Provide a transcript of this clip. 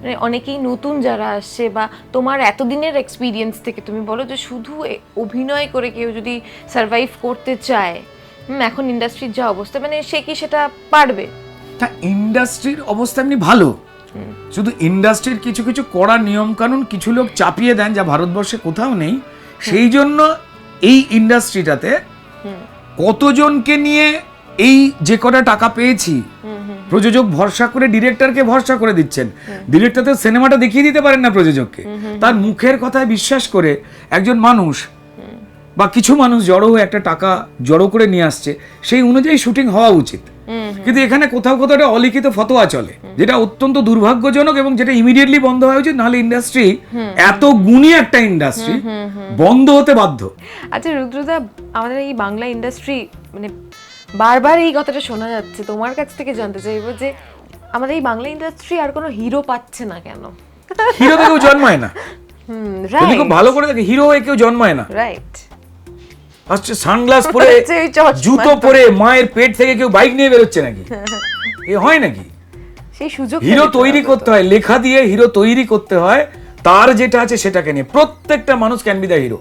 মানে অনেকেই নতুন যারা আসছে বা তোমার এতদিনের এক্সপিরিয়েন্স থেকে তুমি বলো যে শুধু অভিনয় করে কেউ যদি সার্ভাইভ করতে চায়, এখন ইন্ডাস্ট্রির যা অবস্থা, মানে সে কি সেটা পারবে? তা ইন্ডাস্ট্রির অবস্থা এমনি ভালো, শুধু ইন্ডাস্ট্রির কিছু কিছু কড়া নিয়ম কানুন কিছু লোক চাপিয়ে দেন যা ভারতবর্ষে কোথাও নেই। সেই জন্য এই ইন্ডাস্ট্রিটাতে কতজনকে নিয়ে এই যে কটা টাকা পেয়েছি, প্রযোজক ভরসা করে ডিরেক্টরকে ভরসা করে দিচ্ছেন, ডিরেক্টর তো সিনেমাটা দেখিয়ে দিতে পারেন না প্রযোজককে, তার মুখের কথায় বিশ্বাস করে একজন মানুষ বা কিছু মানুষ জড়ো হয়ে একটা টাকা জড়ো করে নিয়ে আসছে, সেই অনুযায়ী শুটিং হওয়া উচিত। কিন্তু এখানে কোথাও কোথাও একটা অলিখিত ফতোয়া চলে, যেটা অত্যন্ত দুর্ভাগ্যজনক এবং যেটা ইমিডিয়েটলি বন্ধ হওয়া উচিত, নাহলে ইন্ডাস্ট্রি, এত গুণী একটা ইন্ডাস্ট্রি বন্ধ হতে বাধ্য। আচ্ছা রুদ্রদা, আমাদের এই বাংলা ইন্ডাস্ট্রি, মানে বারবার এই কথাটা শোনা যাচ্ছে, তোমার কাছ থেকে জানতে চাইবো যে আমাদের এই বাংলা ইন্ডাস্ট্রি আর কোনো হিরো পাচ্ছে না কেন? হিরো তো কেউ জন্মায় না, যদি খুব রাইট ভালো করে দেখে হিরো হয়ে কেউ জন্মায় না। রাইট, আসছে সানগ্লাস পরে, জুতো পরে, মায়ের পেট থেকে কেউ বাইক নিয়ে বেরোচ্ছে নাকি? এ হয় নাকি? সেই সুযোগ হিরো তৈরি করতে হয়, লেখা দিয়ে হিরো তৈরি করতে হয়, তার যেটা আছে সেটাকে নিয়ে। প্রত্যেকটা মানুষ ক্যান বি দ্য হিরো।